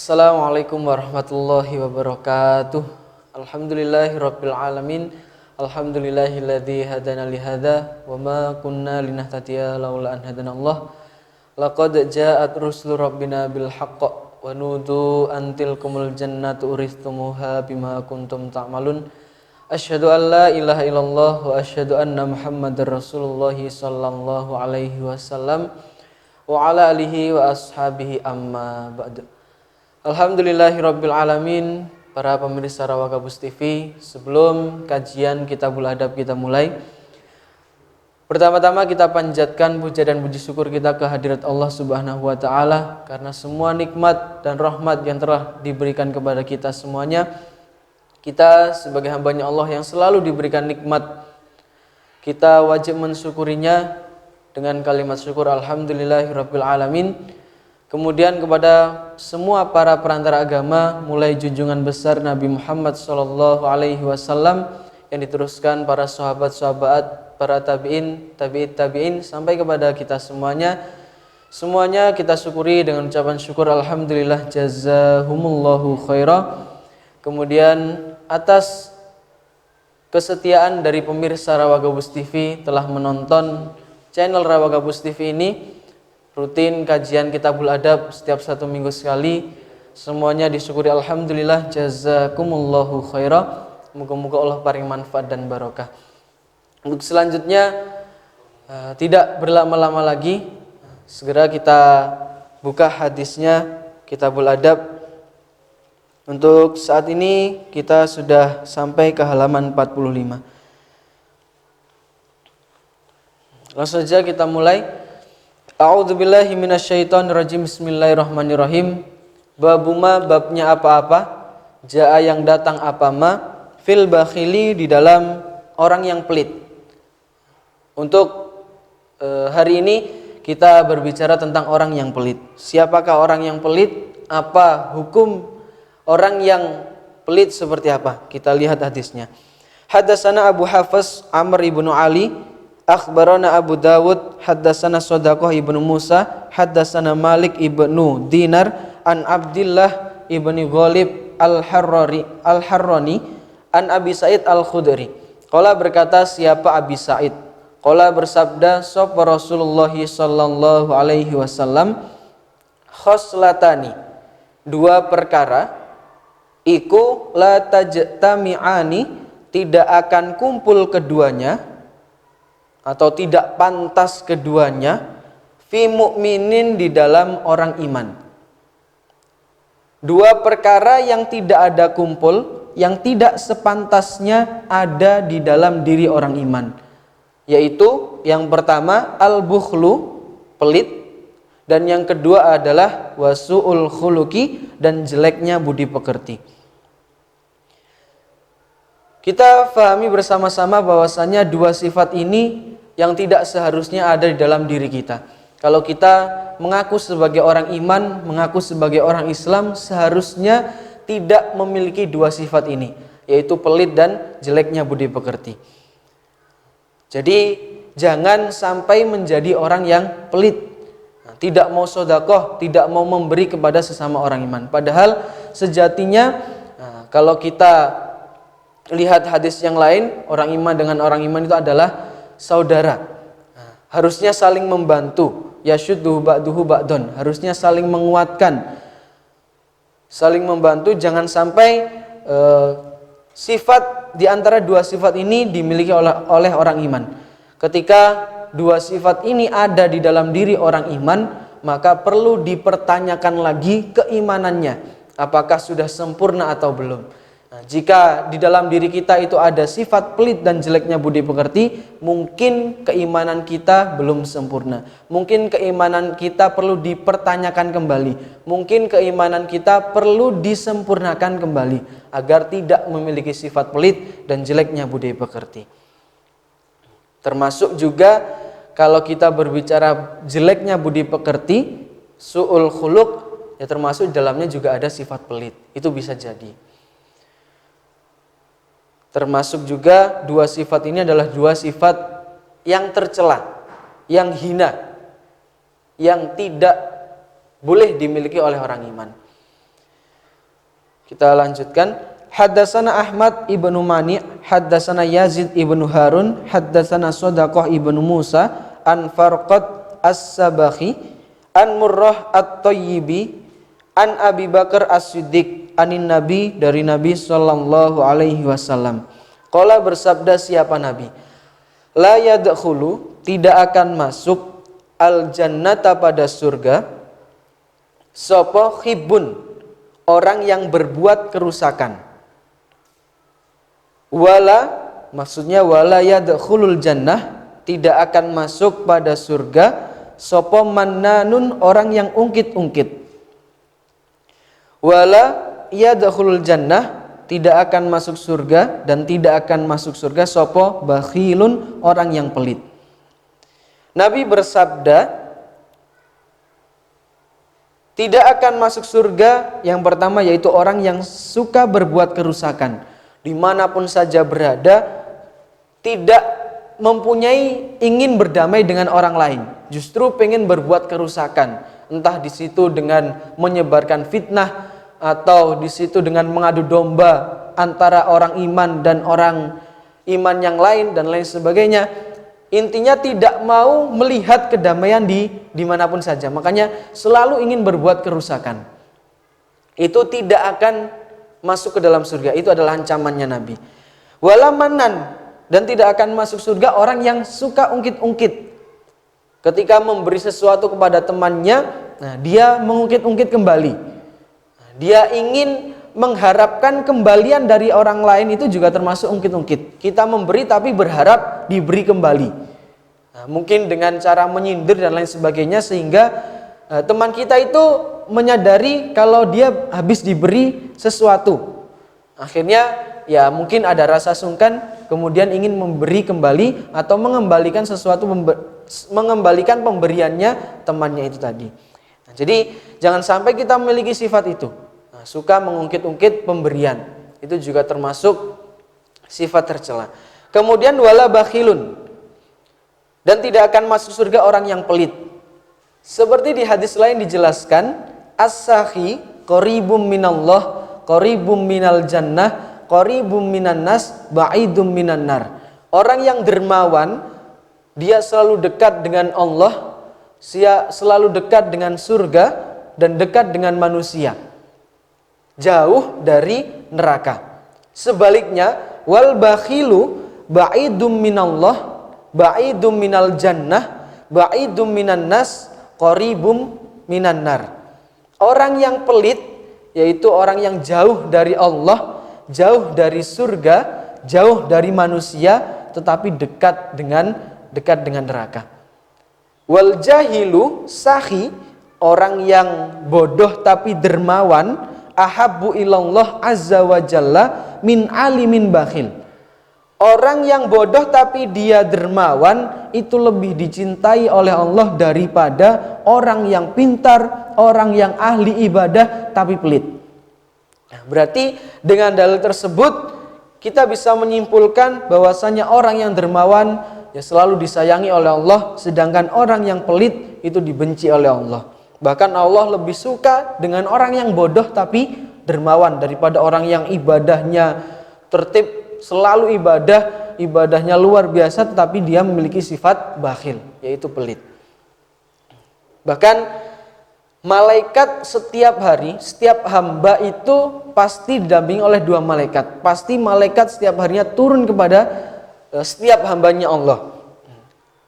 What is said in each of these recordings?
Assalamualaikum warahmatullahi wabarakatuh. Alhamdulillahirabbil alamin. Alhamdulillahilladzi hadana li hadza wa ma kunna linahtadiya laula an hadanallah. Laqad ja'at rusulu rabbina bil haqq wa nudu antilkumul jannatu uristumuha bima kuntum ta'malun. Asyhadu an la ilaha illallah wa asyhadu anna Muhammadar Rasulullah sallallahu alaihi wasallam wa ala alihi wa ashabihi amma ba'du. Alhamdulillahirabbil alamin. Para pemirsa Rawa Gabus TV, sebelum kajian Kitabul Adab kita mulai, pertama-tama kita panjatkan puja dan puji syukur kita ke hadirat Allah Subhanahu wa taala karena semua nikmat dan rahmat yang telah diberikan kepada kita semuanya. Kita sebagai hamba-Nya Allah yang selalu diberikan nikmat, kita wajib mensyukurinya dengan kalimat syukur alhamdulillahirabbil alamin. Kemudian kepada semua para perantara agama, mulai junjungan besar Nabi Muhammad sallallahu alaihi wasallam yang diteruskan para sahabat-sahabat, para tabi'in, tabi'in sampai kepada kita semuanya. Semuanya kita syukuri dengan ucapan syukur alhamdulillah jazahumullahu khaira. Kemudian atas kesetiaan dari pemirsa Rawa Gabus TV telah menonton channel Rawa Gabus TV ini, rutin kajian Kitabul Adab setiap 1 minggu sekali. Semuanya disyukuri alhamdulillah jazakumullahu khaira. Moga-moga Allah paring manfaat dan barokah. Untuk selanjutnya tidak berlama-lama lagi, segera kita buka hadisnya Kitabul Adab. Untuk saat ini kita sudah sampai ke halaman 45. Langsung saja kita mulai. A'udzubillahi minasyaitonirrajim. Bismillahirrahmanirrahim. Babuma, babnya apa-apa, jaa yang datang apa ma, fil bakhili di dalam orang yang pelit. Untuk hari ini kita berbicara tentang orang yang pelit. Siapakah orang yang pelit? Apa hukum orang yang pelit seperti apa? Kita lihat hadisnya. Hadatsana Abu Hafiz Amr ibnu Ali, akhbarana Abu Dawud, haddatsana Shadaqah ibnu Musa, haddatsana Malik ibnu Dinar, an Abdillah ibni Ghalib al-Harrani, an Abi Sa'id al-Khudri. Qala berkata siapa Abi Sa'id? Qala bersabda sapa Rasulullah sallallahu alaihi wasallam, khoslatani, dua perkara, iku la tajtami'ani, tidak akan kumpul keduanya atau tidak pantas keduanya, fi mu'minin di dalam orang iman. Dua perkara yang tidak ada kumpul, yang tidak sepantasnya ada di dalam diri orang iman, yaitu yang pertama al-bukhlu, pelit, dan yang kedua adalah wasu'ul khuluqi, dan jeleknya budi pekerti. Kita fahami bersama-sama bahwasanya dua sifat ini yang tidak seharusnya ada di dalam diri kita. Kalau kita mengaku sebagai orang iman, mengaku sebagai orang Islam, seharusnya tidak memiliki dua sifat ini, yaitu pelit dan jeleknya budi pekerti. Jadi jangan sampai menjadi orang yang pelit, tidak mau sedekah, tidak mau memberi kepada sesama orang iman. Padahal sejatinya kalau kita lihat hadis yang lain, orang iman dengan orang iman itu adalah saudara. Harusnya saling membantu. Yasyudduhu ba'duhu ba'don. Harusnya saling menguatkan, saling membantu. Jangan sampai sifat di antara dua sifat ini dimiliki oleh orang iman. Ketika dua sifat ini ada di dalam diri orang iman, maka perlu dipertanyakan lagi keimanannya, apakah sudah sempurna atau belum. Nah, jika di dalam diri kita itu ada sifat pelit dan jeleknya budi pekerti, mungkin keimanan kita belum sempurna. Mungkin keimanan kita perlu dipertanyakan kembali. Mungkin keimanan kita perlu disempurnakan kembali agar tidak memiliki sifat pelit dan jeleknya budi pekerti. Termasuk juga kalau kita berbicara jeleknya budi pekerti, su'ul khuluq, ya termasuk dalamnya juga ada sifat pelit. Itu bisa jadi. Termasuk juga dua sifat ini adalah dua sifat yang tercela, yang hina, yang tidak boleh dimiliki oleh orang iman. Kita lanjutkan. Haddatsana Ahmad ibnu Mani', haddatsana Yazid ibnu Harun, haddatsana Shadaqah ibnu Musa, an Farqad as-Sabakhi, an Murrah at-Tayyibi, an Abi Bakar as-Siddiq, anin Nabi, dari Nabi sallallahu alaihi wasallam. Qala, bersabda siapa Nabi? La yadkhulu, tidak akan masuk, al jannata, pada surga, sapa khibun, orang yang berbuat kerusakan. Wala, maksudnya wala yadkhulul jannah, tidak akan masuk pada surga, sapa mannanun, orang yang ungkit-ungkit. Wala yadkhulul jannah, tidak akan masuk surga, dan tidak akan masuk surga sapa bakhilun, orang yang pelit. Nabi bersabda, tidak akan masuk surga yang pertama yaitu orang yang suka berbuat kerusakan, dimanapun saja berada, tidak mempunyai ingin berdamai dengan orang lain, justru pengen berbuat kerusakan, entah di situ dengan menyebarkan fitnah, atau di situ dengan mengadu domba antara orang iman dan orang iman yang lain dan lain sebagainya. Intinya tidak mau melihat kedamaian di dimanapun saja, makanya selalu ingin berbuat kerusakan. Itu tidak akan masuk ke dalam surga, itu adalah ancamannya Nabi. Walamanan, dan tidak akan masuk surga orang yang suka ungkit-ungkit. Ketika memberi sesuatu kepada temannya, nah dia mengungkit-ungkit kembali. Dia ingin mengharapkan kembalian dari orang lain, itu juga termasuk ungkit-ungkit. Kita memberi tapi berharap diberi kembali. Nah, mungkin dengan cara menyindir dan lain sebagainya, sehingga teman kita itu menyadari kalau dia habis diberi sesuatu. Akhirnya ya mungkin ada rasa sungkan, kemudian ingin memberi kembali atau mengembalikan sesuatu, mengembalikan pemberiannya temannya itu tadi. Nah, jadi jangan sampai kita memiliki sifat itu. Nah, suka mengungkit-ungkit pemberian, itu juga termasuk sifat tercela. Kemudian wala bakhilun, dan tidak akan masuk surga orang yang pelit. Seperti di hadis lain dijelaskan, as-sakhi qaribum minallah, qaribum minal jannah, qaribum minan nas, ba'idum minan nar. Orang yang dermawan, dia selalu dekat dengan Allah, dia selalu dekat dengan surga, dan dekat dengan manusia, jauh dari neraka. Sebaliknya, wal bakhilu ba'idum minallah, ba'idum minal jannah, ba'idum minan nas, qaribum minan nar. Orang yang pelit, yaitu orang yang jauh dari Allah, jauh dari surga, jauh dari manusia, tetapi dekat dengan neraka. Wal jahilu sahi, orang yang bodoh tapi dermawan, ahabbu ilallah azza wa jalla min alimin bakhil. Orang yang bodoh tapi dia dermawan itu lebih dicintai oleh Allah daripada orang yang pintar, orang yang ahli ibadah tapi pelit. Nah, berarti dengan dalil tersebut kita bisa menyimpulkan bahwasanya orang yang dermawan ya selalu disayangi oleh Allah, sedangkan orang yang pelit itu dibenci oleh Allah. Bahkan Allah lebih suka dengan orang yang bodoh tapi dermawan daripada orang yang ibadahnya tertib, selalu ibadahnya luar biasa, tetapi dia memiliki sifat bakhil, yaitu pelit. Bahkan malaikat setiap hari, setiap hamba itu pasti didampingi oleh dua malaikat. Pasti malaikat setiap harinya turun kepada setiap hambanya Allah.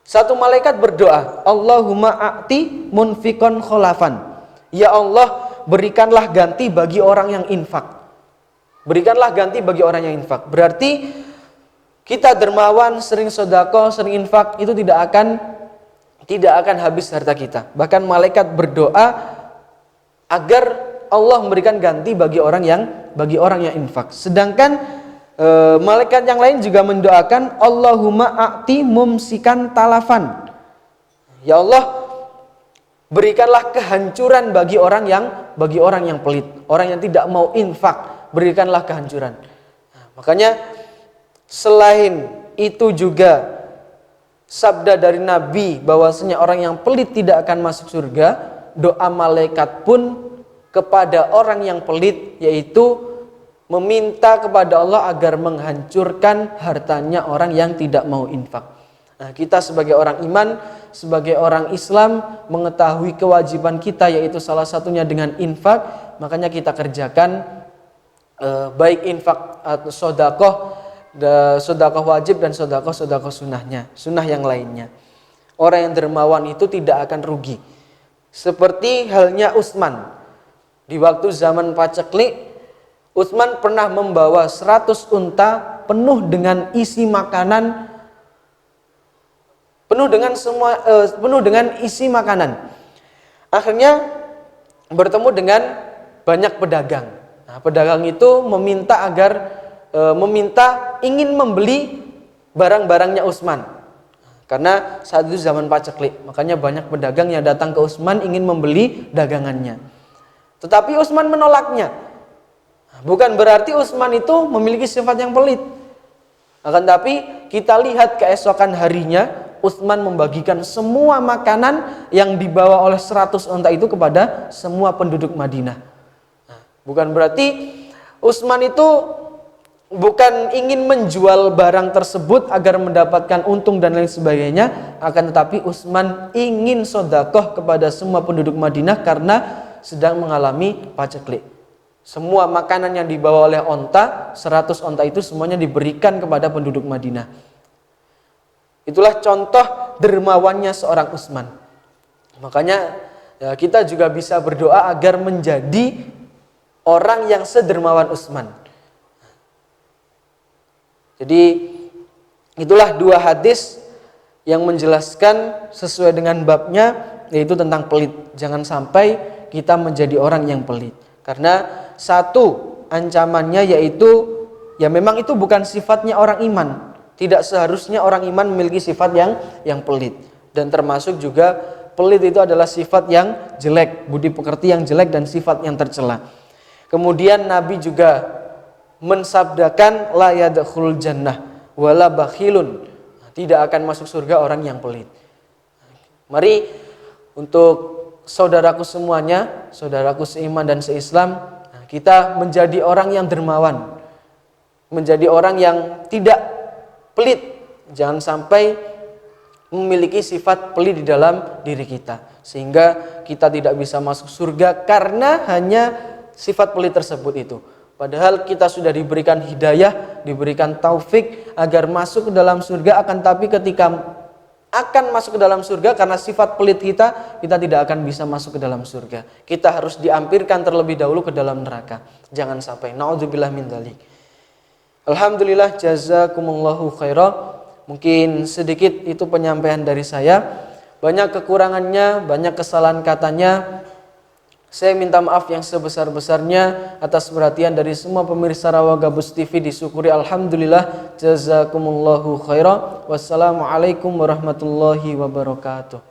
Satu malaikat berdoa, Allahumma a'ti munfikon kholafan. Ya Allah, berikanlah ganti bagi orang yang infak. Berikanlah ganti bagi orang yang infak. Berarti kita dermawan, sering sedekah, sering infak, itu tidak akan habis harta kita. Bahkan malaikat berdoa agar Allah memberikan ganti bagi orang yang infak. Sedangkan malaikat yang lain juga mendoakan Allahumma a'ti mumsikan talafan. Ya Allah, berikanlah kehancuran bagi orang yang pelit, orang yang tidak mau infak. Berikanlah kehancuran. Nah, makanya selain itu juga sabda dari Nabi bahwasanya orang yang pelit tidak akan masuk surga. Doa malaikat pun kepada orang yang pelit, yaitu meminta kepada Allah agar menghancurkan hartanya orang yang tidak mau infak. Nah, kita sebagai orang iman, sebagai orang Islam mengetahui kewajiban kita, yaitu salah satunya dengan infak, makanya kita kerjakan baik infak atau sodakoh wajib dan sodakoh sunnahnya, sunnah yang lainnya. Orang yang dermawan itu tidak akan rugi. Seperti halnya Utsman. Di waktu zaman paceklik, Utsman pernah membawa 100 unta penuh dengan isi makanan, penuh dengan isi makanan. Akhirnya bertemu dengan banyak pedagang. Nah, pedagang itu meminta ingin membeli barang-barangnya Utsman. Karena saat itu zaman paceklik, makanya banyak pedagang yang datang ke Utsman ingin membeli dagangannya. Tetapi Utsman menolaknya. Bukan berarti Utsman itu memiliki sifat yang pelit. Akan tapi kita lihat keesokan harinya Utsman membagikan semua makanan yang dibawa oleh 100 unta itu kepada semua penduduk Madinah. Bukan berarti Utsman itu bukan ingin menjual barang tersebut agar mendapatkan untung dan lain sebagainya, akan tetapi Utsman ingin sedekah kepada semua penduduk Madinah karena sedang mengalami paceklik. Semua makanan yang dibawa oleh onta, 100 onta itu semuanya diberikan kepada penduduk Madinah. Itulah contoh dermawannya seorang Utsman. Makanya ya, kita juga bisa berdoa agar menjadi orang yang sedermawan Utsman. Jadi itulah dua hadis yang menjelaskan sesuai dengan babnya, yaitu tentang pelit. Jangan sampai kita menjadi orang yang pelit. Karena satu ancamannya yaitu ya memang itu bukan sifatnya orang iman. Tidak seharusnya orang iman memiliki sifat yang pelit. Dan termasuk juga pelit itu adalah sifat yang jelek, budi pekerti yang jelek dan sifat yang tercela. Kemudian Nabi juga mensabdakan la yadkhulul jannah wala bakhilun. Tidak akan masuk surga orang yang pelit. Mari untuk saudaraku semuanya, saudaraku seiman dan seislam, kita menjadi orang yang dermawan, menjadi orang yang tidak pelit. Jangan sampai memiliki sifat pelit di dalam diri kita, sehingga kita tidak bisa masuk surga karena hanya sifat pelit tersebut itu. Padahal kita sudah diberikan hidayah, diberikan taufik agar masuk ke dalam surga, akan tapi ketika akan masuk ke dalam surga karena sifat pelit kita tidak akan bisa masuk ke dalam surga. Kita harus diampirkan terlebih dahulu ke dalam neraka. Jangan sampai. Naudzubillah min dzalik. Alhamdulillah, jazakumullahu khairan. Mungkin sedikit itu penyampaian dari saya. Banyak kekurangannya, banyak kesalahan katanya. Saya minta maaf yang sebesar-besarnya atas perhatian dari semua pemirsa Rawa Gabus TV. Disyukuri alhamdulillah. Jazakumullahu khairan. Wassalamualaikum warahmatullahi wabarakatuh.